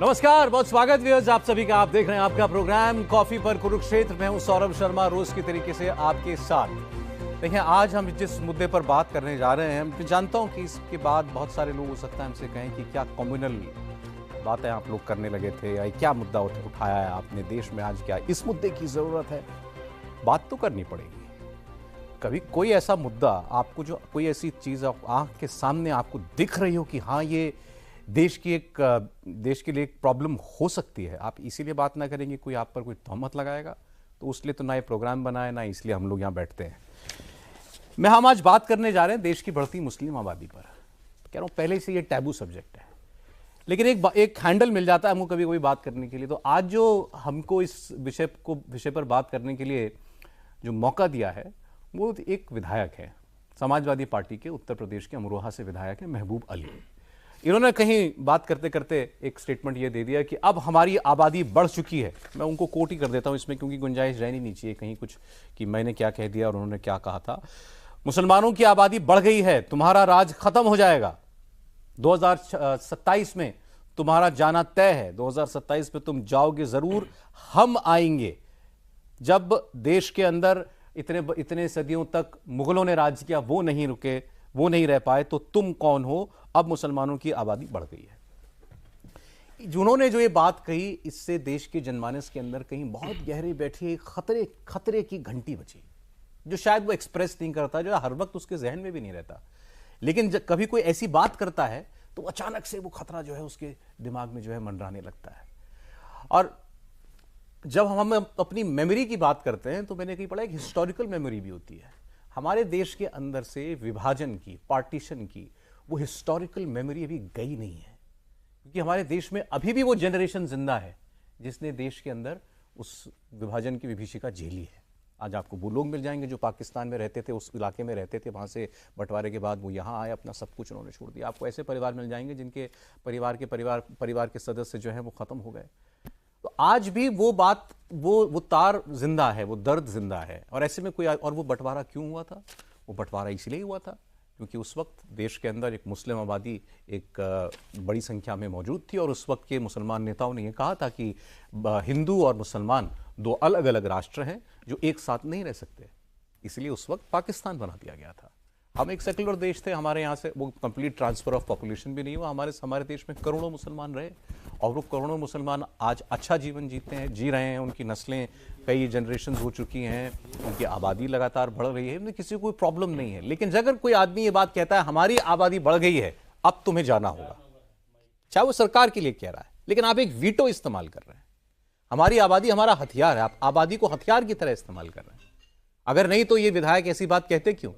नमस्कार, बहुत स्वागत व्यूअर्स आप सभी का। आप देख रहे हैं आपका प्रोग्राम कॉफी पर कुरुक्षेत्र। मैं हूं सौरभ शर्मा, रोज की तरीके से आपके साथ। देखिए, आज हम जिस मुद्दे पर बात करने जा रहे हैं, मैं जानता हूं कि इसके बाद बहुत सारे लोग हो सकता है हमसे कहें कि क्या कम्युनल बातें आप लोग करने लगे थे, या क्या मुद्दा उठाया है आपने देश में, आज क्या इस मुद्दे की जरूरत है। बात तो करनी पड़ेगी। कभी कोई ऐसा मुद्दा आपको, जो कोई ऐसी चीज आंख के सामने आपको दिख रही हो कि हाँ, ये देश के लिए एक प्रॉब्लम हो सकती है, आप इसीलिए बात ना करेंगे, कोई आप पर कोई तहमत लगाएगा, तो उसलिए तो ना ये प्रोग्राम बना है, ना इसलिए हम लोग यहाँ बैठते हैं। हम आज बात करने जा रहे हैं देश की बढ़ती मुस्लिम आबादी पर। कह रहा हूँ, पहले से ये टैबू सब्जेक्ट है, लेकिन एक हैंडल मिल जाता है हमको कभी कोई बात करने के लिए। तो आज जो हमको इस विषय पर बात करने के लिए जो मौका दिया है, वो एक विधायक है, समाजवादी पार्टी के उत्तर प्रदेश के अमरोहा से विधायक है महबूब अली। इन्होंने कहीं बात करते करते एक स्टेटमेंट ये दे दिया कि अब हमारी आबादी बढ़ चुकी है। मैं उनको कोट ही कर देता हूं इसमें, क्योंकि गुंजाइश रहनी नहीं चाहिए कहीं कुछ कि मैंने क्या कह दिया और उन्होंने क्या कहा था। मुसलमानों की आबादी बढ़ गई है, तुम्हारा राज खत्म हो जाएगा, 2027 में तुम्हारा जाना तय है, 2027 में तुम जाओगे जरूर, हम आएंगे। जब देश के अंदर इतने सदियों तक मुगलों ने राज किया, वो नहीं रुके, वो नहीं रह पाए, तो तुम कौन हो। अब मुसलमानों की आबादी बढ़ गई है। जिन्होंने जो ये बात कही, इससे देश के जनमानस के अंदर कहीं बहुत गहरे बैठी खतरे की घंटी बची, जो शायद वो एक्सप्रेस नहीं करता, जो हर वक्त उसके जहन में भी नहीं रहता। लेकिन जब कभी कोई ऐसी बात करता है तो अचानक से वो खतरा जो है उसके दिमाग में जो है मंडराने लगता है। और जब हम अपनी मेमोरी की बात करते हैं, तो मैंने कहीं पढ़ा एक हिस्टोरिकल मेमोरी भी होती है। हमारे देश के अंदर से विभाजन की, पार्टीशन की वो हिस्टोरिकल मेमोरी अभी गई नहीं है, क्योंकि हमारे देश में अभी भी वो जनरेशन जिंदा है जिसने देश के अंदर उस विभाजन की विभीषिका झेली है। आज आपको वो लोग मिल जाएंगे जो पाकिस्तान में रहते थे, उस इलाके में रहते थे, वहाँ से बंटवारे के बाद वो यहाँ आए, अपना सब कुछ उन्होंने छोड़ दिया। आपको ऐसे परिवार मिल जाएंगे जिनके परिवार के सदस्य जो हैं वो ख़त्म हो गए। तो आज भी वो बात, वो तार जिंदा है, वो दर्द जिंदा है। और ऐसे में और वो बंटवारा क्यों हुआ था? वो बंटवारा इसलिए हुआ था क्योंकि उस वक्त देश के अंदर एक मुस्लिम आबादी एक बड़ी संख्या में मौजूद थी, और उस वक्त के मुसलमान नेताओं ने यह कहा था कि हिंदू और मुसलमान दो अलग अलग राष्ट्र हैं जो एक साथ नहीं रह सकते। इसलिए उस वक्त पाकिस्तान बना दिया गया था। हम एक सेकुलर देश थे, हमारे यहाँ से वो कंप्लीट ट्रांसफर ऑफ पॉपुलेशन भी नहीं हुआ। हमारे देश में करोड़ों मुसलमान रहे, और वो करोड़ों मुसलमान आज अच्छा जीवन जी रहे हैं। उनकी नस्लें कई जनरेशन हो चुकी हैं, उनकी आबादी लगातार बढ़ रही है, उन्हें किसी को कोई प्रॉब्लम नहीं है। लेकिन अगर कोई आदमी ये बात कहता है हमारी आबादी बढ़ गई है, अब तुम्हें जाना होगा, चाहे वो सरकार के लिए कह रहा है, लेकिन आप एक वीटो इस्तेमाल कर रहे हैं। हमारी आबादी हमारा हथियार है, आप आबादी को हथियार की तरह इस्तेमाल कर रहे हैं। अगर नहीं तो ये विधायक ऐसी बात कहते क्यों?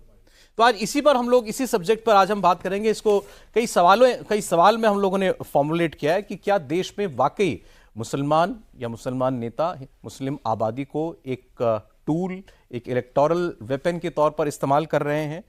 तो आज इसी पर हम लोग, इसी सब्जेक्ट पर आज हम बात करेंगे। इसको कई सवाल में हम लोगों ने फॉर्मुलेट किया है कि क्या देश में वाकई मुसलमान या मुसलमान नेता मुस्लिम आबादी को एक टूल, एक इलेक्टोरल वेपन के तौर पर इस्तेमाल कर रहे हैं?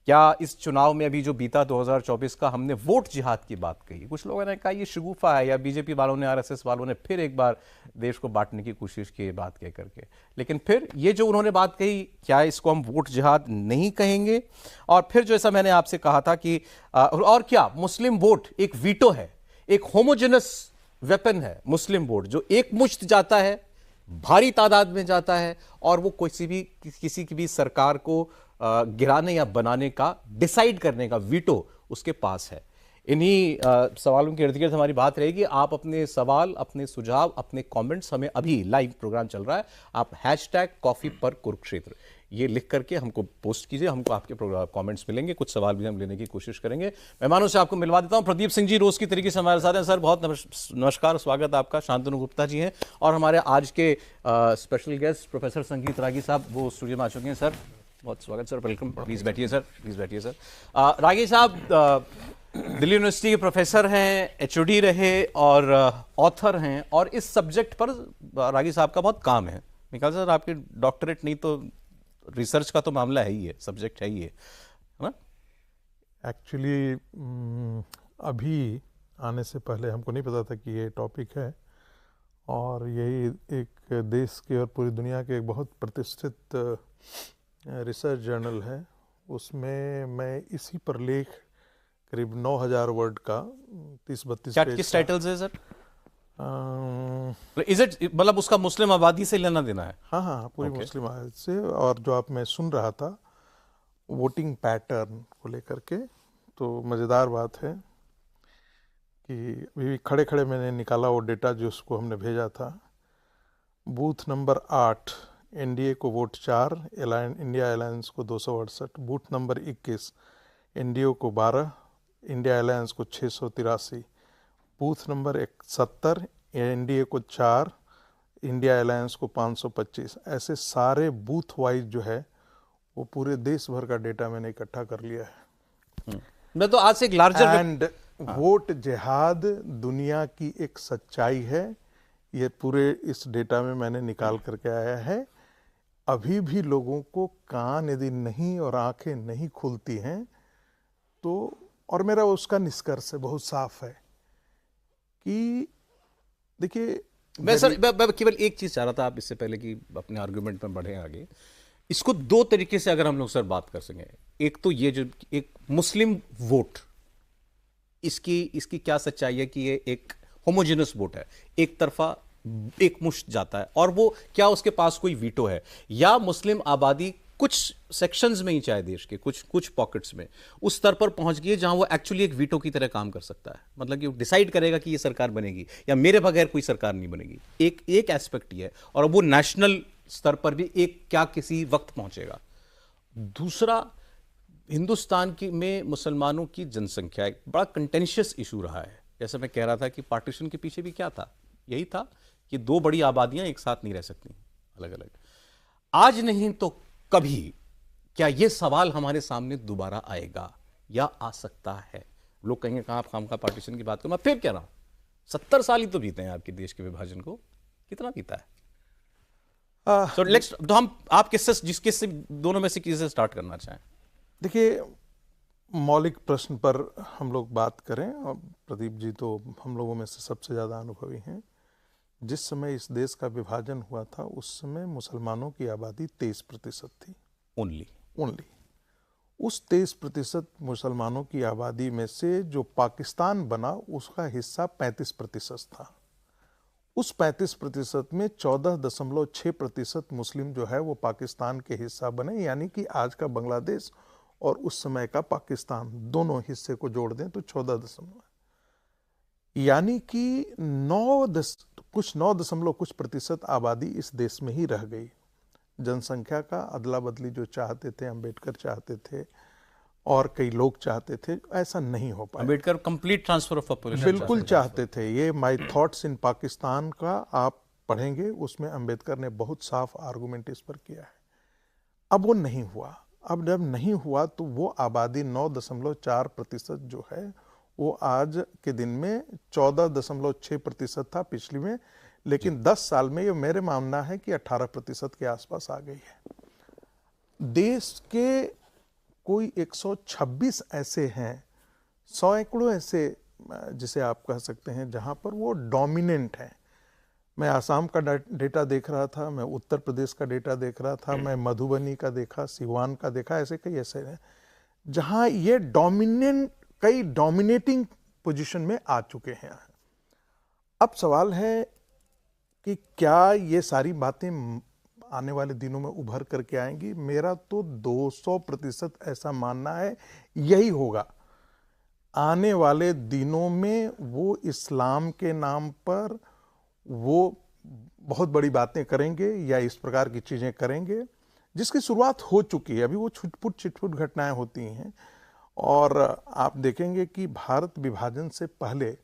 क्या इस चुनाव में अभी जो बीता 2024 का, हमने वोट जिहाद की बात कही, कुछ लोगों ने कहा ये शगुफा है, या बीजेपी वालों ने, आरएसएस वालों ने फिर एक बार देश को बांटने की कोशिश की बात कह करके। लेकिन फिर ये जो उन्होंने बात कही, क्या इसको हम वोट जिहाद नहीं कहेंगे? और फिर जैसा मैंने आपसे कहा था कि और क्या मुस्लिम वोट एक वीटो है, एक होमोजेनस वेपन है मुस्लिम वोट, जो एक मुश्त जाता है, भारी तादाद में जाता है, और वो किसी की भी सरकार को गिराने या बनाने का, डिसाइड करने का वीटो उसके पास है। इन्हीं सवालों के इर्द गिर्द हमारी बात रहेगी। आप अपने सवाल, अपने सुझाव, अपने कमेंट्स हमें, अभी लाइव प्रोग्राम चल रहा है, आप #कॉफी पर कुरुक्षेत्र ये लिख करके हमको पोस्ट कीजिए, हमको आपके कमेंट्स मिलेंगे, कुछ सवाल भी हम लेने की कोशिश करेंगे। मेहमानों से आपको मिलवा देता हूं। प्रदीप सिंह जी रोज की तरीके से हमारे साथ हैं। सर बहुत नमस्कार, स्वागत आपका। शांतनु गुप्ता जी हैं, और हमारे आज के स्पेशल गेस्ट प्रोफेसर संगीत रागी साहब, वो स्टूडियो में आ चुके हैं। सर बहुत स्वागत सर, वेलकम, प्लीज बैठिए सर, प्लीज बैठिए सर। रागी साहब दिल्ली यूनिवर्सिटी के प्रोफेसर हैं, एचओडी रहे, और ऑथर हैं, और इस सब्जेक्ट पर रागी साहब का बहुत काम है। निकाल सर, आपकी डॉक्टरेट नहीं तो रिसर्च का तो मामला है ही है, सब्जेक्ट है ही है ना? एक्चुअली अभी आने से पहले हमको नहीं पता था कि ये टॉपिक है, और यही एक देश के और पूरी दुनिया के एक बहुत प्रतिष्ठित रिसर्च जर्नल है। उसमें मैं इसी पर लेख करीब 9000 वर्ड का 30-32 पेज किस टाइटल से सर? इज इट, मतलब उसका मुस्लिम आबादी से लेना देना है? हाँ हाँ, पूरी Okay. मुस्लिम आबादी से। और जो आप मैं सुन रहा था वोटिंग पैटर्न को लेकर के, तो मज़ेदार बात है कि अभी खड़े खड़े मैंने निकाला वो डेटा जो उसको हमने भेजा था। बूथ नंबर 8 एनडीए को वोट 4, इंडिया अलायंस को 268। बूथ नंबर 21 एनडीए को 12, इंडिया अलायंस को 683। बूथ नंबर 70 एनडीए को 4, इंडिया अलायंस को 525। ऐसे सारे बूथ वाइज जो है वो पूरे देश भर का डेटा मैंने इकट्ठा कर लिया है। मैं तो आज से एक लार्जर एंड वोट जिहाद दुनिया की एक सच्चाई है, ये पूरे इस डेटा में मैंने निकाल करके आया है। अभी भी लोगों को कान यदि नहीं और आंखें नहीं खुलती हैं तो, और मेरा उसका निष्कर्ष बहुत साफ है कि देखिए, मैं सर मैं केवल एक चीज चाह रहा था, आप इससे पहले कि अपने आर्गुमेंट में बढ़े आगे, इसको दो तरीके से अगर हम लोग सर बात कर सकें। एक तो ये जो एक मुस्लिम वोट, इसकी इसकी क्या सच्चाई है कि ये एक होमोजेनस वोट है, एक तरफा एक मुश्त जाता है, और वो क्या उसके पास कोई वीटो है, या मुस्लिम आबादी कुछ सेक्शंस में ही, चाहे देश के कुछ पॉकेट्स में, उस स्तर पर पहुंच गई है जहां वो एक्चुअली एक वीटो की तरह काम कर सकता है। मतलब कि वो डिसाइड करेगा कि ये सरकार बनेगी या मेरे बगैर कोई सरकार नहीं बनेगी। एक एस्पेक्ट ये है, और वो नेशनल स्तर पर भी एक क्या किसी वक्त पहुंचेगा। दूसरा, हिंदुस्तान की में मुसलमानों की जनसंख्या एक बड़ा कंटेंशियस इशू रहा है। जैसे मैं कह रहा था कि पार्टीशन के पीछे भी क्या था, यही था कि दो बड़ी आबादियां एक साथ नहीं रह सकती, अलग अलग। आज नहीं तो कभी क्या यह सवाल हमारे सामने दोबारा आएगा या आ सकता है? लोग कहेंगे कहां आप खामखा पार्टीशन की बात करो। मैं फिर कह रहा हूं 70 साल ही तो बीते हैं आपके देश के विभाजन को, कितना बीता है? तो नेक्स्ट, तो हम आप किससे दोनों में से किससे स्टार्ट करना चाहें? देखिए, मौलिक प्रश्न पर हम लोग बात करें, और प्रदीप जी तो हम लोगों में से सबसे ज़्यादा अनुभवी हैं। जिस समय इस देश का विभाजन हुआ था उस समय मुसलमानों की आबादी 23% थी, ओनली। उस 23% मुसलमानों की आबादी में से जो पाकिस्तान बना उसका हिस्सा 35% था। उस 35% में 14.6% मुस्लिम जो है वो पाकिस्तान के हिस्सा बने, यानी कि आज का बांग्लादेश और उस समय का पाकिस्तान दोनों हिस्से को जोड़ दें तो 14, यानी कि 9% आबादी इस देश में ही रह गई। जनसंख्या का अदला बदली जो चाहते थे, अंबेडकर चाहते थे और कई लोग चाहते थे, ऐसा नहीं हो पाया। Ambedkar complete transfer of population बिल्कुल चाहते थे। ये माय थॉट्स इन पाकिस्तान का आप पढ़ेंगे, उसमें अंबेडकर ने बहुत साफ आर्गुमेंट इस पर किया है। अब वो नहीं हुआ। अब जब नहीं हुआ तो वो आबादी 9.4% जो है वो आज के दिन में 14.6% था पिछली में, लेकिन 10 साल में ये मेरे मानना है कि 18% के आसपास आ गई है। देश के कोई 126 ऐसे हैं, सैकड़ों ऐसे जिसे आप कह सकते हैं जहां पर वो डोमिनेंट है। मैं आसाम का डेटा देख रहा था, मैं उत्तर प्रदेश का डेटा देख रहा था, मैं मधुबनी का देखा, सिवान का देखा, ऐसे कई ऐसे हैं जहां ये कई डोमिनेटिंग पोजीशन में आ चुके हैं। अब सवाल है कि क्या ये सारी बातें आने वाले दिनों में उभर करके आएंगी? मेरा तो 200% ऐसा मानना है यही होगा। आने वाले दिनों में वो इस्लाम के नाम पर वो बहुत बड़ी बातें करेंगे या इस प्रकार की चीज़ें करेंगे, जिसकी शुरुआत हो चुकी है। अभी वो छिटपुट घटनाएं होती हैं, और आप देखेंगे कि भारत विभाजन से पहले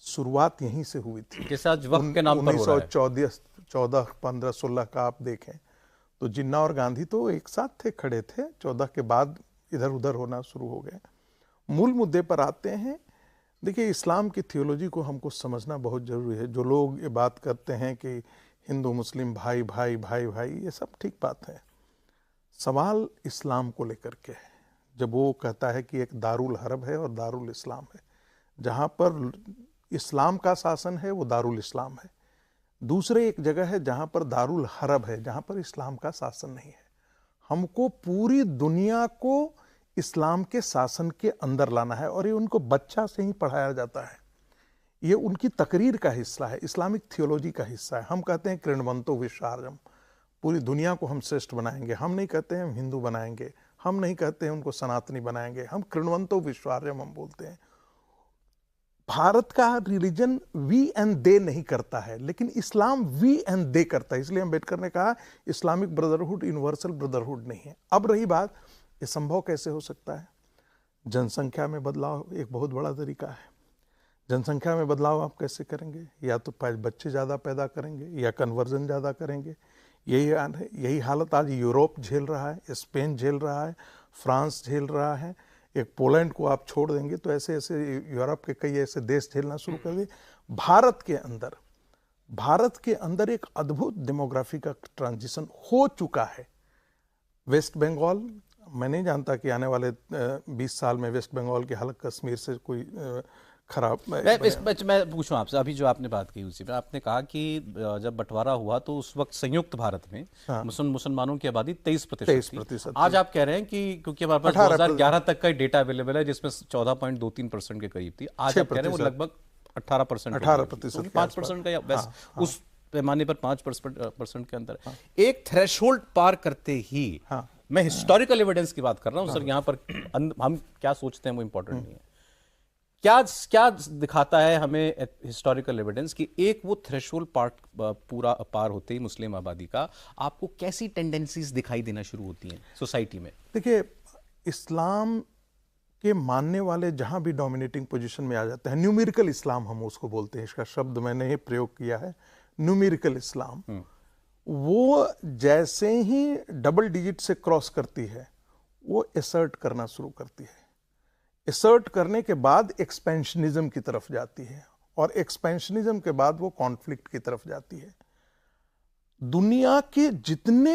शुरुआत यहीं से हुई थी। जैसे आज वक्त के नाम पर हो रहा है। 1914, 15, 16 का आप देखें तो जिन्ना और गांधी तो एक साथ थे, खड़े थे। 14 के बाद इधर उधर होना शुरू हो गए। मूल मुद्दे पर आते हैं। देखिए, इस्लाम की थियोलॉजी को हमको समझना बहुत ज़रूरी है। जो लोग ये बात करते हैं कि हिंदू मुस्लिम भाई भाई भाई भाई, ये सब ठीक बात है। सवाल इस्लाम को लेकर के है। जब वो कहता है कि एक दारुल हरब है और दारुल इस्लाम है, जहाँ पर इस्लाम का शासन है वो दारुल इस्लाम है। दूसरे एक जगह है जहाँ पर दारुल हरब है, जहाँ पर इस्लाम का शासन नहीं है। हमको पूरी दुनिया को इस्लाम के शासन के अंदर लाना है, और ये उनको बच्चा से ही पढ़ाया जाता है। ये उनकी तकरीर का हिस्सा है, इस्लामिक थियोलॉजी का हिस्सा है। हम कहते हैं कृण्वन्तो विश्वार्यम, पूरी दुनिया को हम श्रेष्ठ बनाएंगे। हम नहीं कहते हैं हम हिंदू बनाएंगे, हम नहीं कहते हैं उनको सनातनी बनाएंगे, हम कृण्वन्तो विश्वार्यम हम बोलते हैं। भारत का रिलीजन वी एंड दे नहीं करता है, लेकिन इस्लाम वी एंड दे करता है। इसलिए अम्बेडकर ने कहा इस्लामिक ब्रदरहुड यूनिवर्सल ब्रदरहुड नहीं है। अब रही बात, ये संभव कैसे हो सकता है? जनसंख्या में बदलाव एक बहुत बड़ा तरीका है। जनसंख्या में बदलाव आप कैसे करेंगे? या तो बच्चे ज़्यादा पैदा करेंगे या कन्वर्जन ज़्यादा करेंगे। यही हालत आज यूरोप झेल रहा है, स्पेन झेल रहा है, फ्रांस झेल रहा है। एक पोलैंड को आप छोड़ देंगे तो ऐसे ऐसे यूरोप के कई ऐसे देश झेलना शुरू कर दिए। भारत के अंदर एक अद्भुत डेमोग्राफी का ट्रांजिशन हो चुका है। वेस्ट बंगाल, मैं नहीं जानता कि आने वाले 20 साल में वेस्ट बंगाल की हालत कश्मीर से कोई खराब। मैं पूछूं आपसे, अभी जो आपने बात की उसी में आपने कहा कि जब बंटवारा हुआ तो उस वक्त संयुक्त भारत में मुसलमानों की आबादी 23% आज आप कह रहे हैं कि क्योंकि हमारे पास 2011 तक का डेटा अवेलेबल है जिसमें 14.23% के करीब थी, आज आप कह रहे हैं वो लगभग 18%, 5% का बस उस पैमाने पर 5% के अंदर एक थ्रेशोल्ड पार करते ही मैं हिस्टोरिकल एविडेंस की बात कर रहा हूं सर। यहां पर हम क्या सोचते हैं वो इंपॉर्टेंट नहीं है। क्या दिखाता है हमें हिस्टोरिकल एविडेंस कि एक वो थ्रेशोल्ड पूरा पार होते ही मुस्लिम आबादी का आपको कैसी टेंडेंसीज दिखाई देना शुरू होती हैं सोसाइटी में? देखिए, इस्लाम के मानने वाले जहां भी डोमिनेटिंग पोजीशन में आ जाते हैं, न्यूमेरिकल इस्लाम हम उसको बोलते हैं, इसका शब्द मैंने ही प्रयोग किया है, न्यूमेरिकल इस्लाम। वो जैसे ही डबल डिजिट से क्रॉस करती है वो एसर्ट करना शुरू करती है। एसर्ट करने के बाद एक्सपेंशनिज्म की तरफ जाती है और एक्सपेंशनिज्म के बाद वो कॉन्फ्लिक्ट की तरफ जाती है। दुनिया के जितने,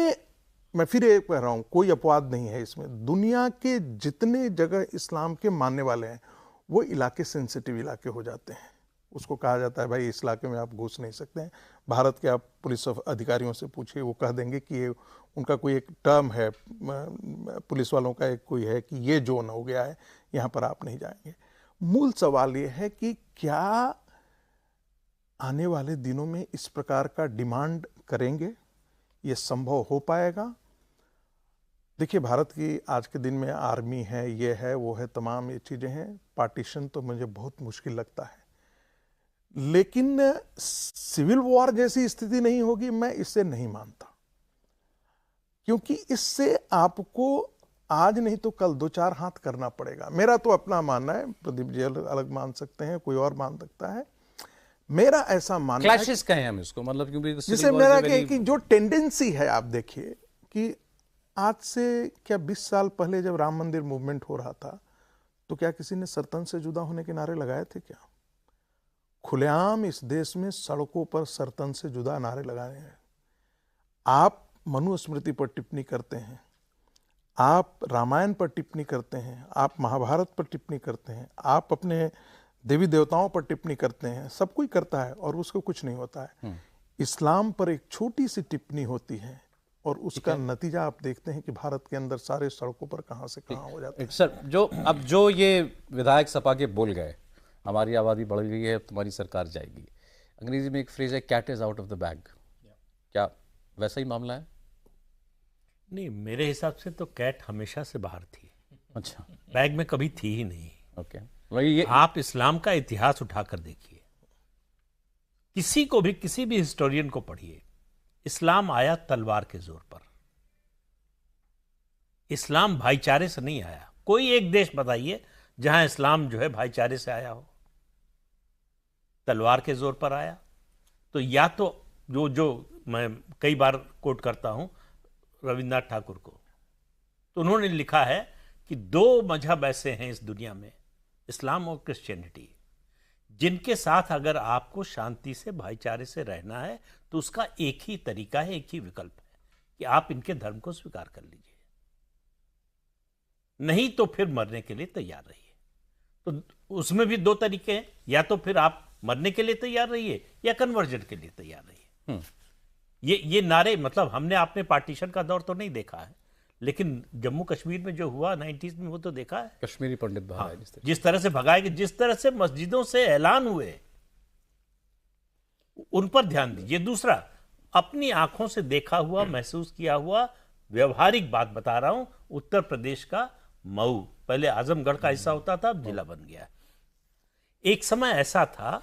मैं फिर एक कह रहा हूं, कोई अपवाद नहीं है इसमें, दुनिया के जितने जगह इस्लाम के मानने वाले हैं वो इलाके सेंसिटिव इलाके हो जाते हैं। उसको कहा जाता है भाई इस इलाके में आप घुस नहीं सकते हैं। भारत के आप पुलिस अधिकारियों से पूछिए, वो कह देंगे कि ये उनका कोई एक टर्म है, पुलिस वालों का एक कोई है कि ये जोन हो गया है, यहाँ पर आप नहीं जाएंगे। मूल सवाल ये है कि क्या आने वाले दिनों में इस प्रकार का डिमांड करेंगे, ये संभव हो पाएगा? देखिए, भारत की आज के दिन में आर्मी है, ये है, वो है, तमाम ये चीज़ें हैं। पार्टीशन तो मुझे बहुत मुश्किल लगता है, लेकिन सिविल वॉर जैसी स्थिति नहीं होगी, मैं इससे नहीं मानता। क्योंकि इससे आपको आज नहीं तो कल 2-4 हाथ करना पड़ेगा। मेरा तो अपना मानना है, प्रदीप जी अलग मान सकते हैं, कोई और मान सकता है। मेरा ऐसा मानना है, क्लैशेस कहें हम इसको, मतलब क्योंकि जिसे मेरा कि जो टेंडेंसी है, आप देखिए कि आज से क्या 20 साल पहले जब राम मंदिर मूवमेंट हो रहा था तो क्या किसी ने सरतन से जुदा होने के नारे लगाए थे? क्या खुलेआम इस देश में सड़कों पर सरतन से जुदा नारे लगाए हैं। आप मनुस्मृति पर टिप्पणी करते हैं, आप रामायण पर टिप्पणी करते हैं, आप महाभारत पर टिप्पणी करते हैं, आप अपने देवी देवताओं पर टिप्पणी करते हैं, सब कोई करता है और उसको कुछ नहीं होता है। इस्लाम पर एक छोटी सी टिप्पणी होती है और उसका नतीजा आप देखते हैं कि भारत के अंदर सारे सड़कों पर कहां से कहां हो जाता है। सर, जो ये विधायक सपा के बोल गए, हमारी आबादी बढ़ गई है, तुम्हारी सरकार जाएगी, अंग्रेजी में एक फ्रेज है, cat is out of the bag, क्या वैसा ही मामला है? नहीं, मेरे हिसाब से तो कैट हमेशा से बाहर थी। अच्छा, बैग में कभी थी ही नहीं। ओके, आप इस्लाम का इतिहास उठाकर देखिए, किसी को भी, किसी भी हिस्टोरियन को पढ़िए, इस्लाम आया तलवार के जोर पर। इस्लाम भाईचारे से नहीं आया। कोई एक देश बताइए जहां इस्लाम जो है भाईचारे से आया हो? तलवार के जोर पर आया। तो या तो जो मैं कई बार कोट करता हूं रविन्द्रनाथ ठाकुर को, तो उन्होंने लिखा है कि 2 मजहब ऐसे हैं इस दुनिया में, इस्लाम और क्रिश्चियनिटी, जिनके साथ अगर आपको शांति से, भाईचारे से रहना है तो उसका एक ही तरीका है, एक ही विकल्प है कि आप इनके धर्म को स्वीकार कर लीजिए, नहीं तो फिर मरने के लिए तैयार रहिए। तो उसमें भी 2 तरीके हैं, या तो फिर आप मरने के लिए तैयार रहिए या कन्वर्जन के लिए तैयार रहिए। ये नारे, मतलब हमने आपने पार्टीशन का दौर तो नहीं देखा है, लेकिन जम्मू कश्मीर में जो हुआ 90s में वो तो देखा है। कश्मीरी पंडित भगाए, जिस तरह से भगाए, जिस तरह से मस्जिदों से ऐलान हुए उन पर ध्यान दीजिए। दूसरा, अपनी आंखों से देखा हुआ, महसूस किया हुआ व्यवहारिक बात बता रहा हूं। उत्तर प्रदेश का मऊ पहले आजमगढ़ का हिस्सा होता था, अब जिला बन गया। एक समय ऐसा था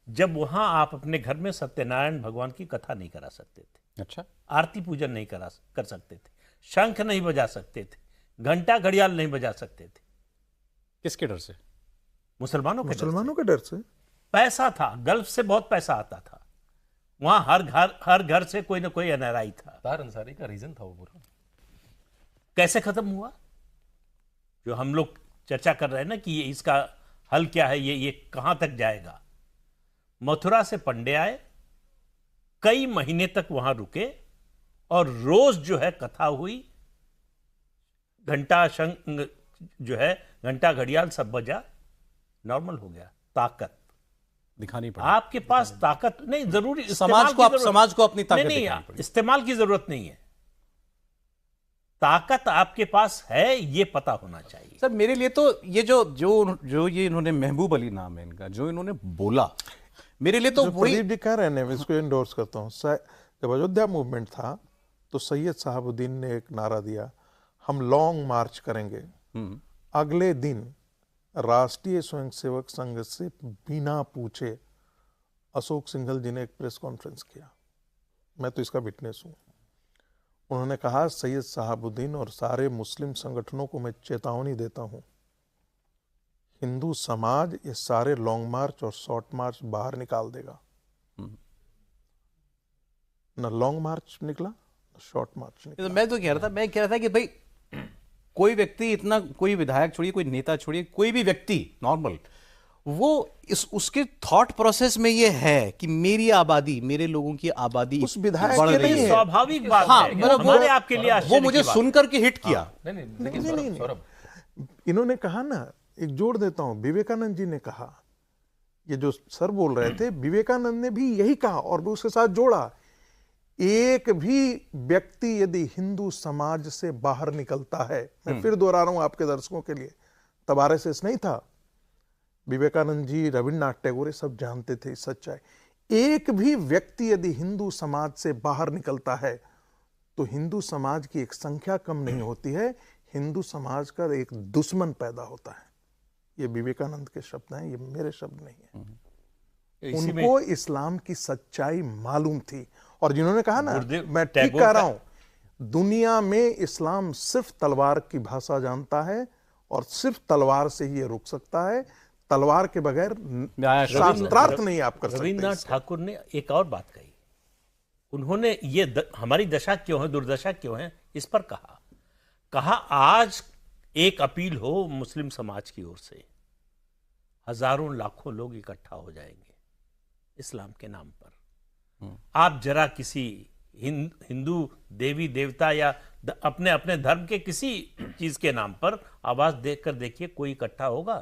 जब वहां आप अपने घर में सत्यनारायण भगवान की कथा नहीं करा सकते थे, अच्छा, आरती पूजन नहीं कर सकते थे, शंख नहीं बजा सकते थे, घंटा घड़ियाल नहीं बजा सकते थे। किसके डर से? मुसलमानों के डर से। पैसा था, गल्फ से बहुत पैसा आता था, वहां हर घर से कोई ना कोई एनआरआई था। तार अंसारी का रीजन था वो पूरा। कैसे खत्म हुआ? जो हम लोग चर्चा कर रहे हैं ना कि ये इसका हल क्या है, ये कहां तक जाएगा। मथुरा से पंडे आए, कई महीने तक वहां रुके और रोज जो है कथा हुई, घंटा शंख जो है, घंटा घड़ियाल सब बजा, नॉर्मल हो गया। ताकत दिखानी पड़ी आपके पास, ताकत नहीं जरूरी, समाज को अपनी ताकत नहीं, दिखानी पड़ी। इस्तेमाल की जरूरत नहीं है, ताकत आपके पास है, ये पता होना चाहिए। सर मेरे लिए तो ये जो ये इन्होंने, महबूब अली नाम है इनका, जो इन्होंने बोला, मेरे लिए तो वही प्रदीप जी कह रहे हैं, मैं इसको इंडोर्स करता हूँ। जब अयोध्या मूवमेंट था तो सैयद साहबुद्दीन ने एक नारा दिया, हम लॉन्ग मार्च करेंगे। अगले दिन राष्ट्रीय स्वयंसेवक संघ से बिना पूछे अशोक सिंघल जी ने एक प्रेस कॉन्फ्रेंस किया, मैं तो इसका विटनेस हूं। उन्होंने कहा, सैयद साहबुद्दीन और सारे मुस्लिम संगठनों को मैं चेतावनी देता हूं, हिंदू समाज ये सारे लॉन्ग मार्च और शॉर्ट मार्च बाहर निकाल देगा। न लॉन्ग मार्च निकला, न शॉर्ट मार्च निकला। मैं कह रहा था कि भाई कोई व्यक्ति इतना, कोई विधायक छोड़िए, कोई नेता छोड़िए, कोई भी व्यक्ति नॉर्मल, वो उसके थॉट प्रोसेस में ये है कि मेरी आबादी, मेरे लोगों की आबादी उस विधायक बढ़ के रही नहीं है। है। स्वाभाविक बात हाँ, है, मतलब हमारे आपके लिए वो आश्चर्य मुझे की बात। सुन करके हिट किया। नहीं, सौरभ, इन्होंने कहा ना, एक जोड़ देता हूं, विवेकानंद जी ने कहा, ये जो सर बोल रहे थे, विवेकानंद ने भी यही कहा और भी उसके साथ जोड़ा, एक भी व्यक्ति यदि हिंदू समाज से बाहर निकलता है, मैं फिर दोहरा रहा हूं आपके दर्शकों के लिए, तब आरएसएस नहीं था, विवेकानंद जी, रविन्द्रनाथ टैगोर सब जानते थे इस सच्चाई। एक भी व्यक्ति यदि हिंदू समाज से बाहर निकलता है तो हिंदू समाज की एक संख्या कम नहीं होती है, हिंदू समाज का एक दुश्मन पैदा होता है। ये विवेकानंद के शब्द हैं, ये मेरे शब्द नहीं है। उनको इस्लाम की सच्चाई मालूम थी और जिन्होंने कहा ना, मैं ठीक कह रहा हूं, दुनिया में इस्लाम सिर्फ तलवार की भाषा जानता है और सिर्फ तलवार से ही ये रुक सकता है, तलवार के बगैर शास्त्रार्थ नहीं आप कर सकते। रविन्द्रनाथ ठाकुर ने एक और बात कही, उन्होंने ये हमारी दशा क्यों है, दुर्दशा क्यों है, इस पर कहा आज एक अपील हो मुस्लिम समाज की ओर से, हजारों लाखों लोग इकट्ठा हो जाएंगे इस्लाम के नाम पर। आप जरा किसी हिंदू देवी देवता या अपने अपने धर्म के किसी चीज के नाम पर आवाज देकर देखिए, कोई इकट्ठा होगा?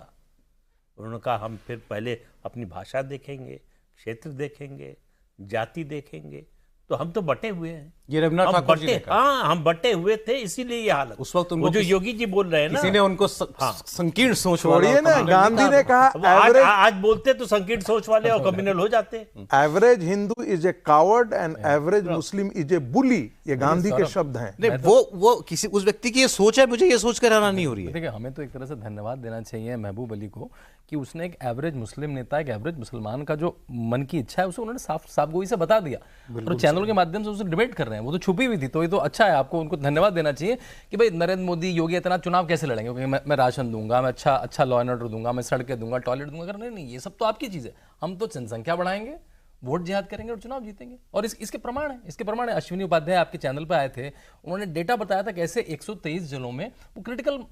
उन्होंने कहा, हम फिर पहले अपनी भाषा देखेंगे, क्षेत्र देखेंगे, जाति देखेंगे, तो हम तो बटे हुए हैं। ये रविन्द्रनाथ ठाकुर जी ने कहा। हाँ, हम बटे हुए थे, इसीलिए ये हालत। उस वक्त वो जो योगी जी बोल रहे हैं ना, किसी ने उनको संकीर्ण सोच छोड़िए ना, गांधी ने कहा आज बोलते तो संकीर्ण सोच वाले और कम्युनल हो जाते। Average Hindu is a coward and average Muslim is a bully, ये गांधी के शब्द हैं। नहीं, वो किसी उस व्यक्ति की ये सोच है, मुझे ये सोच कर हैरानी नहीं हो रही है। देखिए, हमें तो एक तरह से धन्यवाद देना चाहिए महबूब अली को कि उसने एक एवरेज मुस्लिम नेता, एक एवरेज मुसलमान का जो मन की इच्छा है उसे उन्होंने साफ गोई से बता दिया और चैनल के माध्यम से उसे डिबेट कर रहे हैं। वो तो छुपी हुई थी, तो ये तो अच्छा है, आपको उनको धन्यवाद देना चाहिए कि भाई नरेंद्र मोदी, योगी इतना चुनाव कैसे लड़ेंगे, क्योंकि मैं राशन दूंगा, मैं अच्छा लॉ एंड ऑर्डर दूंगा, मैं सड़कें दूंगा, टॉयलेट दूंगा। नहीं, ये सब तो आपकी चीज है। हम तो जनसंख्या बढ़ाएंगे, वोट जिहाद करेंगे और चुनाव जीतेंगे। और इसके प्रमाण है, अश्विनी उपाध्याय आपके चैनल पर आए थे, उन्होंने डेटा बताया था कैसे 123 जिलों में वो क्रिटिकल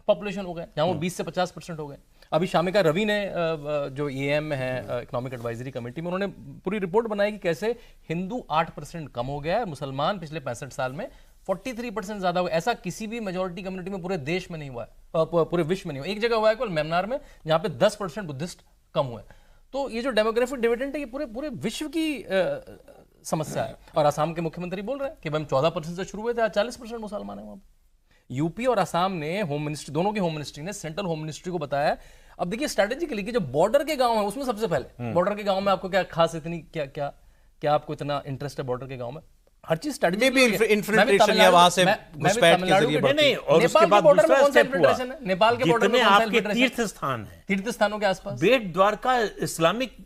पॉपुलेशन हो गए, जहां वो 20 से 50% हो गए। अभी शामिका रवि ने जो EAM में है, इकोनॉमिक एडवाइजरी कमेटी में, उन्होंने पूरी रिपोर्ट बनाई कि कैसे हिंदू 8% कम हो गया है, मुसलमान पिछले 65 साल में 43% ज्यादा हुआ। ऐसा किसी भी मेजोरिटी कम्युनिटी में पूरे देश में नहीं हुआ है, पूरे विश्व में नहीं हुआ। एक जगह हुआ है केवल म्यांमार में, जहां पे 10% बुद्धिस्ट कम हुए। तो ये जो डेमोग्राफिक डिविडेंड है, ये पूरे विश्व की समस्या है। और असम के मुख्यमंत्री बोल रहे हैं कि हम 14% से शुरू हुए थे, आज 40% मुसलमान है वहां पर। यूपी और असम ने होम मिनिस्ट्री, दोनों की होम मिनिस्ट्री ने सेंट्रल होम मिनिस्ट्री को बताया अब देखिए स्ट्रेटेजिकली कि जो बॉर्डर के गांव है उसमें सबसे पहले बॉर्डर के गांव में आपको क्या खास इतनी क्या आपको इतना इंटरेस्ट है बॉर्डर के गांव में? हर चीज स्ट्रेटेजी भी इन्फिल्ट्रेशन या वहां से घुसपैठ के जरिए बढ़ती नहीं, और उसके बाद दूसरा स्टेप हुआ, नेपाल के बॉर्डर जितने में आपके तीर्थ स्थान है, तीर्थ स्थानों के आसपास बेट द्वारका इस्लामिक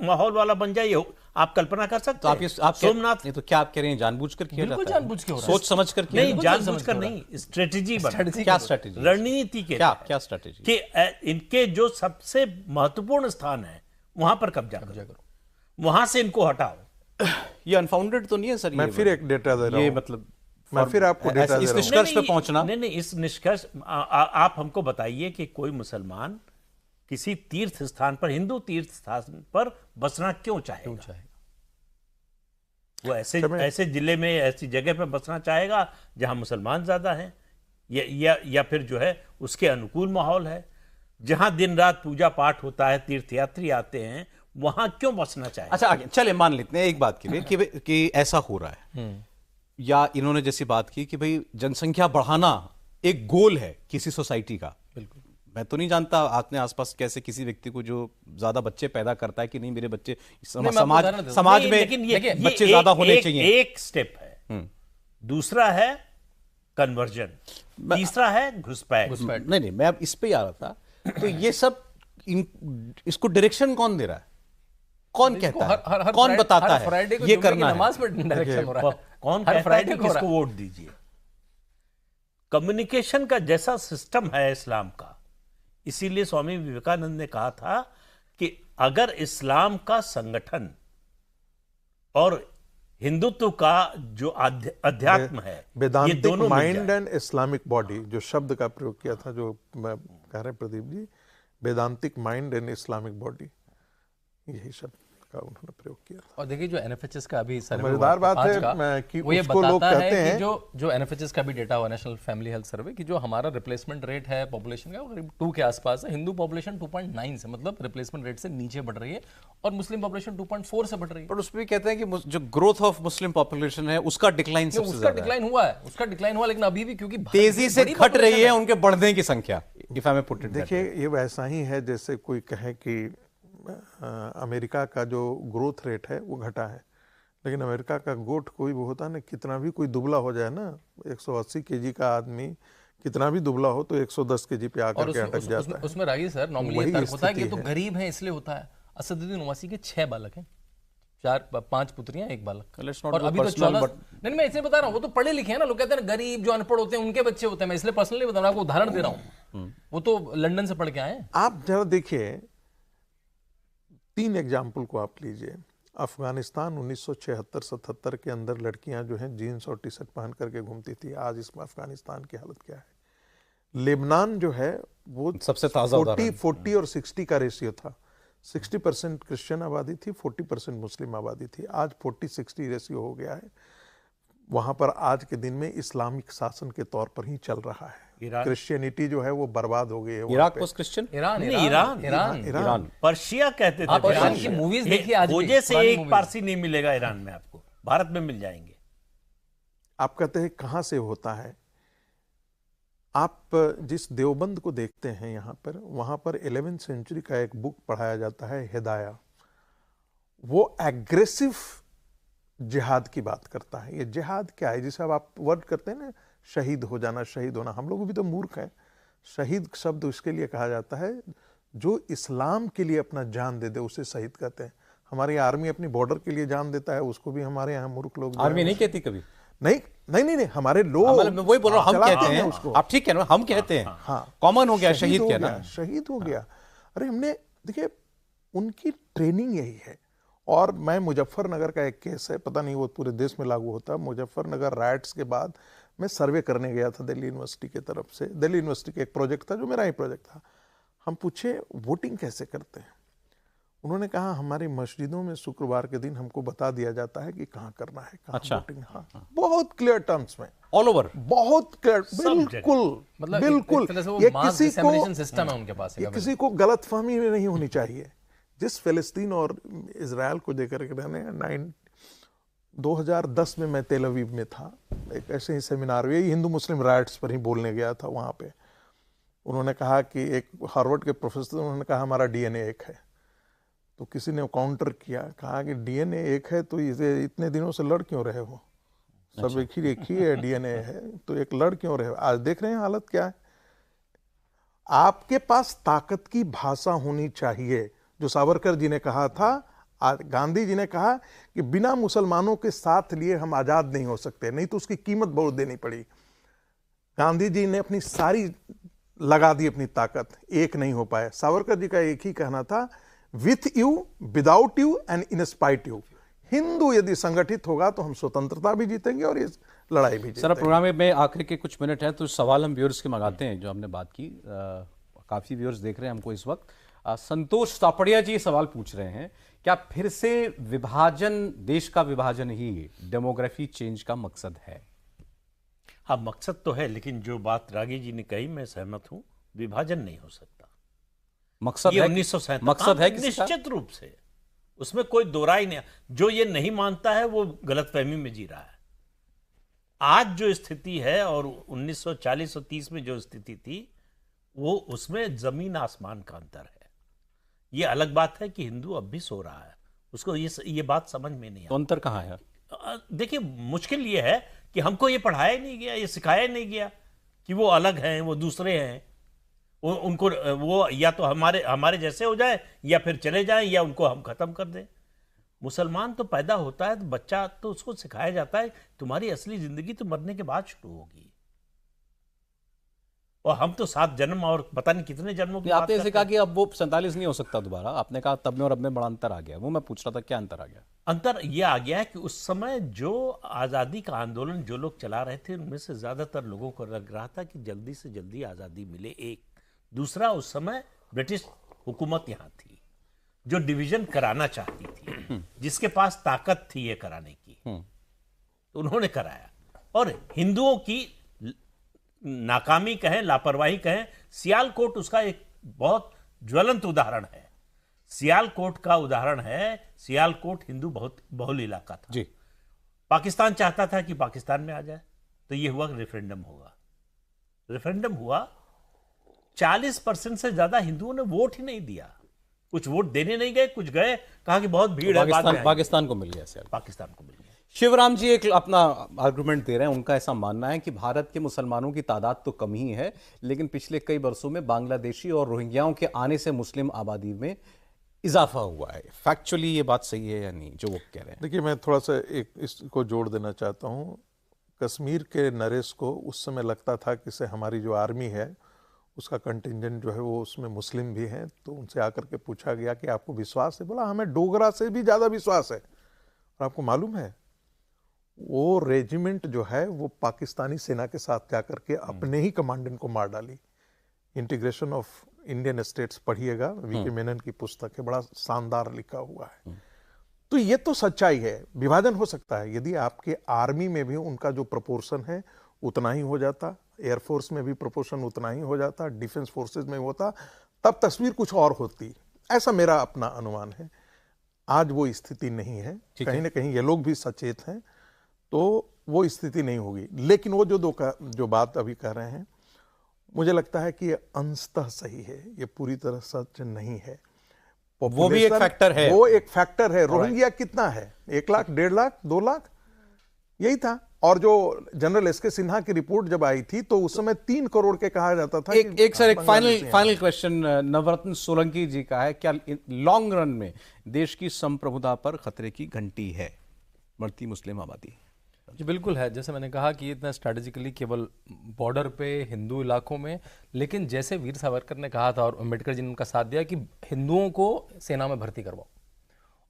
माहौल वाला बन जाए, आप कल्पना कर सकते हैं? आप सोमनाथ, नहीं तो क्या आप कह रहे हैं जानबूझकर किया बिल्कुल जाता है? जानबूझ के हो रहा है। सोच समझ कर किया नहीं जाता जानबूझकर नहीं, स्ट्रेटेजी क्या स्ट्रेटेजी? रणनीति के क्या स्ट्रेटेजी? कि इनके जो सबसे महत्वपूर्ण स्थान है वहां पर कब्जा करो, वहां से इनको हटाओ। ये अनफाउंडेड तो नहीं है सर? मैं फिर एक डेटा दे रहा ये हूं, मतलब मैं फिर आपको डेटा दे इस रहा हूं। निष्कर्ष पे पहुंचना नहीं, इस निष्कर्ष आप हमको बताइए कि कोई मुसलमान किसी तीर्थ स्थान पर, हिंदू तीर्थ स्थान पर बसना क्यों चाहेगा? वो ऐसे जिले में, ऐसी जगह पर बसना चाहेगा जहां मुसलमान ज्यादा हैं, या फिर जो है उसके अनुकूल माहौल है, जहां दिन रात पूजा पाठ होता है, तीर्थयात्री आते हैं, वहां क्यों बसना चाहेगा? अच्छा आगे चले, मान लेते हैं एक बात के लिए कि ऐसा हो रहा है, या इन्होंने जैसी बात की कि भाई जनसंख्या बढ़ाना एक गोल है किसी सोसाइटी का। बिल्कुल, मैं तो नहीं जानता अपने आसपास कैसे किसी व्यक्ति को जो ज्यादा बच्चे पैदा करता है कि नहीं मेरे बच्चे समाज में बच्चे ज्यादा होने चाहिए। एक स्टेप है, दूसरा है कन्वर्जन, तीसरा है घुसपैठ। नहीं, मैं अब इस पे आ रहा था। तो ये सब इसको डायरेक्शन कौन दे रहा है? कौन कहता है? कौन बताता है ये करना है? नमाज में डायरेक्शन हो रहा है। कौन कहता है कि किसको वोट दीजिए? कम्युनिकेशन का जैसा सिस्टम है इस्लाम का, इसीलिए स्वामी विवेकानंद ने कहा था कि अगर इस्लाम का संगठन और हिंदुत्व का जो अध्यात्म है, ये दोनों माइंड एंड इस्लामिक बॉडी, जो शब्द का प्रयोग किया था, जो मैं कह रहे Pradeep ji, वेदांतिक mind and Islamic body, यही शब्द का उन्होंने प्रयोग किया था। और देखिए जो एनएफएचएस का अभी सर्वे मजेदार बात है कि वो ये उसको लोग बताता कहते है हैं कि जो एनएफएचएस का भी डेटा हुआ, नेशनल फैमिली हेल्थ सर्वे, कि जो हमारा रिप्लेसमेंट रेट है पॉपुलेशन का, वो करीब 2 के आसपास है। हिंदू पॉपुलेशन 2.9 से, मतलब रिप्लेसमेंट रेट से नीचे बढ़ रही है, और मुस्लिम पॉपुलेशन 2.4 से बढ़ रही है। पर उसमें भी कहते हैं कि जो ग्रोथ ऑफ मुस्लिम पॉपुलेशन है उसका डिक्लाइन सबसे उसका ज्यादा है। डिक्लाइन हुआ, लेकिन अभी भी क्योंकि तेजी से घट रही है उनके बढ़ने की संख्या। If I may put it, देखिए ये वैसा ही है जैसे कोई कहे कि अमेरिका का जो ग्रोथ रेट है वो घटा है, लेकिन अमेरिका का गोट कोई वो होता है ना, कितना भी कोई दुबला हो जाए ना, 180 केजी का आदमी कितना भी दुबला हो तो 110 केजी पे आकर के अटक जाता है। उसमें रागी सर नॉर्मली ये तर्क होता है कि ये तो गरीब हैं इसलिए होता है। असदुद्दीन ओवैसी के 6 बालक हैं, 5 पुत्रियां 1 बालक, और अभी तो 14। नहीं, मैं इसलिए बता रहा हूँ, वो तो पढ़े लिखे हैं ना, लोग कहते हैं गरीब जो अनपढ़ होते हैं उनके बच्चे होते हैं। मैं इसलिए पर्सनली बता रहा हूँ, आपको उदाहरण दे रहा हूँ, वो तो लंदन से पढ़ के आए हैं। आप जरा देखिए 3 एग्जाम्पल को आप लीजिए। अफगानिस्तान 1976-77 के अंदर लड़कियां जो हैं जीन्स और टी शर्ट पहन करके घूमती थी, आज इसमें अफगानिस्तान की हालत क्या है। लेबनान जो है वो सबसे ताजा 40 और 60 का रेशियो था। 60% क्रिश्चियन आबादी थी, 40% मुस्लिम आबादी थी। आज 40-60 रेशियो हो गया है। वहां पर आज के दिन में इस्लामिक शासन के तौर पर ही चल रहा है। क्रिश्चियनिटी जो है वो बर्बाद हो गई है। Iraq post Christian, Iran Persia कहते थे। ईरान की मूवीज देखिए, आज खोजे से एक पारसी नहीं मिलेगा ईरान में, आपको भारत में मिल जाएंगे। आप कहते हैं कहां से होता है? आप जिस देवबंद को देखते हैं यहाँ पर, वहां पर 11वीं सेंचुरी का एक बुक पढ़ाया जाता है, हिदाया। वो एग्रेसिव जिहाद की बात करता है। ये जिहाद क्या है, जिसे अब आप वर्ड करते हैं ना, शहीद हो जाना, शहीद होना। हम लोग भी तो मूर्ख हैं। शहीद शब्द इसके लिए कहा जाता है जो इस्लाम के लिए अपना जान दे दे, उसे शहीद कहते हैं। हमारी आर्मी अपनी बॉर्डर के लिए जान देता है, उसको भी हमारे यहाँ मूर्ख लोग। आर्मी नहीं कहती कभी। नहीं, हमारे लोग, मैं वही बोल रहा हूँ, हम कहते हैं उसको। आप ठीक कह रहे हो, हम कहते हैं। हाँ, कॉमन हो गया शहीद कहना। शहीद हो गया। अरे हमने देखिए उनकी ट्रेनिंग यही है। और मैं मुजफ्फरनगर का एक केस है, पता नहीं वो पूरे देश में लागू होता। मुजफ्फरनगर राइट्स के बाद मैं सर्वे करने गया था दिल्ली यूनिवर्सिटी की तरफ से। दिल्ली यूनिवर्सिटी का एक प्रोजेक्ट था जो मेरा ही प्रोजेक्ट था। हम पूछे वोटिंग कैसे करते हैं? उन्होंने कहा हमारी मस्जिदों में शुक्रवार के दिन हमको बता दिया जाता है कि कहाँ करना है, कहाँ वोटिंग। हाँ, बहुत क्लियर टर्म्स में, ऑल ओवर, बहुत क्लियर, बिल्कुल। ये किसी को गलतफहमी में नहीं होनी चाहिए। जिस फिलिस्तीन और इजराइल को लेकर के रहने 2010 में मैं तेल अवीव में था, एक ऐसे ही सेमिनार, यही हिंदू मुस्लिम राइट्स पर ही बोलने गया था। वहाँ पे उन्होंने कहा कि एक हार्वर्ड के प्रोफेसर, उन्होंने कहा हमारा डीएनए एक है। तो किसी ने काउंटर किया, कहा कि डीएनए एक है तो इसे इतने दिनों से लड़ क्यों रहे हो? सब एक ही है, डीएनए है तो एक लड़ क्यों रहे हो? आज देख रहे हैं हालत क्या है। आपके पास ताकत की भाषा होनी चाहिए। जो सावरकर जी ने कहा था, गांधी जी ने कहा कि बिना मुसलमानों के साथ लिए हम आजाद नहीं हो सकते, नहीं तो उसकी कीमत बहुत देनी पड़ी। गांधी जी ने अपनी सारी लगा दी अपनी ताकत, एक नहीं हो पाए। सावरकर जी का एक ही कहना था, with you, without you and in spite you. Hindu यदि संगठित होगा तो हम स्वतंत्रता भी जीतेंगे और इस लड़ाई भी जीतेंगे। सर, प्रोग्राम में आखिरी के कुछ मिनट हैं तो सवाल हम व्यूअर्स के मंगाते हैं जो हमने बात की। काफी व्यूअर्स देख रहे हैं हमको इस वक्त। संतोष सापड़िया जी सवाल पूछ रहे हैं, क्या फिर से विभाजन, देश का विभाजन ही डेमोग्राफी चेंज का मकसद है? हाँ, मकसद तो है, लेकिन जो बात रागी जी ने कही मैं सहमत हूं, विभाजन नहीं हो सकता। मकसद ये है 1947 मकसद है किसी का? निश्चित रूप से, उसमें कोई दो राय नहीं। जो ये नहीं मानता है वो गलतफहमी में जी रहा है। आज जो स्थिति है और 1940 और 30 में जो स्थिति थी, वो उसमें जमीन आसमान का अंतर है। ये अलग बात है कि हिंदू अब भी सो रहा है, उसको ये बात समझ में नहीं तो अंतर कहाँ है? देखिए, मुश्किल ये है कि हमको ये पढ़ाया नहीं गया, ये सिखाया नहीं गया कि वो अलग हैं, वो दूसरे हैं। उनको वो या तो हमारे जैसे हो जाए या फिर चले जाएं या उनको हम खत्म कर दें। मुसलमान तो पैदा होता है तो बच्चा तो उसको सिखाया जाता है तुम्हारी असली जिंदगी तो मरने के बाद शुरू होगी। और हम तो 7 जन्म और पता नहीं कितने जन्मों की आपने ऐसे कहा कि अब वो 47 नहीं हो सकता दोबारा, आपने कहा तब में और अब में बड़ा अंतर आ गया। वो मैं पूछ रहा था क्या अंतर आ गया? अंतर यह आ गया है कि उस समय जो आज़ादी का आंदोलन जो लोग चला रहे थे उनमें से ज़्यादातर लोगों को लग रहा था कि जल्दी से जल्दी आज़ादी मिले। एक दूसरा, उस समय ब्रिटिश हुकूमत यहाँ थी जो डिवीजन कराना चाहती थी, जिसके पास ताकत थी ये कराने की, तो उन्होंने कराया। और हिंदुओं की नाकामी कहें, लापरवाही कहें, सियालकोट उसका एक बहुत ज्वलंत उदाहरण है। सियालकोट का उदाहरण है, सियालकोट हिंदू बहुत बहुल इलाका था जी। पाकिस्तान चाहता था कि पाकिस्तान में आ जाए, तो ये हुआ रेफरेंडम होगा। रेफरेंडम हुआ, 40% से ज्यादा हिंदुओं ने वोट ही नहीं दिया। कुछ वोट देने नहीं गए, कुछ गए, कहा कि बहुत भीड़ है, बाद में पाकिस्तान को मिल गया सर। पाकिस्तान को मिल गया। शिवराम जी एक अपना आर्गुमेंट दे रहे हैं। उनका ऐसा मानना है कि भारत के मुसलमानों की तादाद तो कम ही है, लेकिन पिछले कई वर्षों में बांग्लादेशी और रोहिंग्याओं के आने से मुस्लिम आबादी में इजाफा हुआ है। फैक्चुअली ये बात सही है या नहीं जो वो कह रहे हैं? देखिए, मैं थोड़ा सा एक इसको जोड़ देना चाहता हूँ। कश्मीर के नरेश को उस समय लगता था कि से हमारी जो आर्मी है उसका कंटिंजेंट जो है वो उसमें मुस्लिम भी हैं। तो उनसे आकर के पूछा गया कि आपको विश्वास है? बोला हमें डोगरा से भी ज़्यादा विश्वास है। और आपको मालूम है वो रेजिमेंट जो है वो पाकिस्तानी सेना के साथ जाकर के अपने ही कमांडेंट को मार डाली। इंटीग्रेशन ऑफ इंडियन स्टेट्स पढ़िएगा, वीके मेनन की पुस्तक है, बड़ा शानदार लिखा हुआ है। तो ये तो सच्चाई है, विभाजन हो सकता है। यदि आपके आर्मी में भी उनका जो प्रोपोर्शन है उतना ही हो जाता, एयरफोर्स में भी प्रोपोर्शन उतना ही हो जाता, डिफेंस फोर्सेज में होता, तब तस्वीर कुछ और होती। ऐसा मेरा अपना अनुमान है। आज वो स्थिति नहीं है, कहीं ना कहीं ये लोग भी सचेत हैं, तो वो स्थिति नहीं होगी। लेकिन वो जो बात अभी कह रहे हैं, मुझे लगता है कि ये अंशतः सही है, ये पूरी तरह सच नहीं है। वो भी एक फैक्टर है। वो एक फैक्टर है। रोहिंग्या कितना है? 1 लाख, 1.5 लाख, 2 लाख, यही था। और जो जनरल एसके सिन्हा की रिपोर्ट जब आई थी तो उस समय 3 करोड़ के कहा जाता था। एक फाइनल क्वेश्चन नवरत्न सोलंकी जी का है, क्या लॉन्ग रन में देश की संप्रभुता पर खतरे की घंटी है बढ़ती मुस्लिम आबादी? जी बिल्कुल है। जैसे मैंने कहा कि इतना स्ट्रैटेजिकली केवल बॉर्डर पे हिंदू इलाकों में, लेकिन जैसे वीर सावरकर ने कहा था और अम्बेडकर जी ने उनका साथ दिया कि हिंदुओं को सेना में भर्ती करवाओ,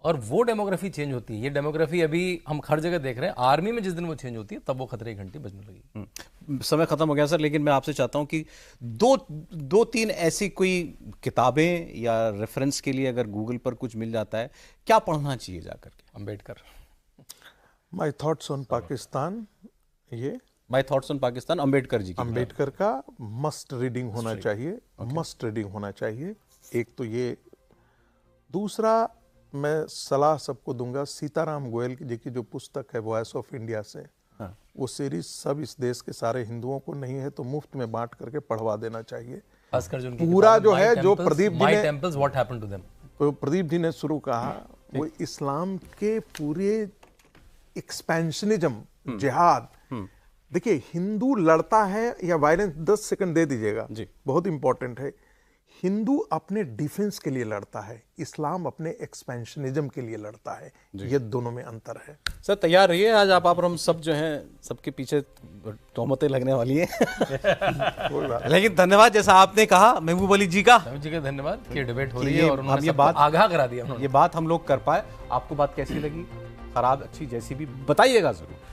और वो डेमोग्राफी चेंज होती है। ये डेमोग्राफी अभी हम हर जगह देख रहे हैं। आर्मी में जिस दिन वो चेंज होती है तब वो खतरे की घंटी बजने लगी। समय खत्म हो गया सर, लेकिन मैं आपसे चाहता हूं कि दो तीन ऐसी कोई किताबें या रेफरेंस के लिए अगर गूगल पर कुछ मिल जाता है, क्या पढ़ना चाहिए जाकर के? Ambedkar, my thoughts on Pakistan, ये my thoughts on Pakistan Ambedkar ji की, अम्बेडकर का मस्ट रीडिंग होना चाहिए। मस्ट रीडिंग होना चाहिए। एक तो ये, दूसरा मैं सलाह सबको दूंगा, सीताराम गोयल जी की जो पुस्तक है वॉइस ऑफ इंडिया से, वो सीरीज सब इस देश के सारे हिंदुओं को नहीं है तो मुफ्त में बांट करके पढ़वा देना चाहिए। खासकर जो उनकी पूरा किताब जो My है जो Temples, प्रदीप जी My ने Temples, What Happened to Them। तो प्रदीप जी ने शुरू कहा, वो इस्लाम के पूरे एक्सपेंशनिज्म, जिहाद, देखिए हिंदू लड़ता है या वायलेंस, 10 सेकंड दे दीजिएगा जी। बहुत इंपॉर्टेंट है। हिंदू अपने डिफेंस के लिए लड़ता है, इस्लाम अपने एक्सपेंशनिज्म के लिए लड़ता है। ये दोनों में अंतर है। सर तैयार रहिए, आज आप और हम सब जो हैं सबके पीछे तोहमतें लगने वाली हैं। कोई बात लेकिन धन्यवाद, जैसा आपने कहा महबूब अली जी का, जी का धन्यवाद कि डिबेट हो कि रही ये है और हम उन्होंने ये सबको बात आगाह करा दिया उन्होंने। ये बात हम लोग कर पाए। आपको बात कैसी लगी, खराब अच्छी जैसी भी बताइएगा जरूर।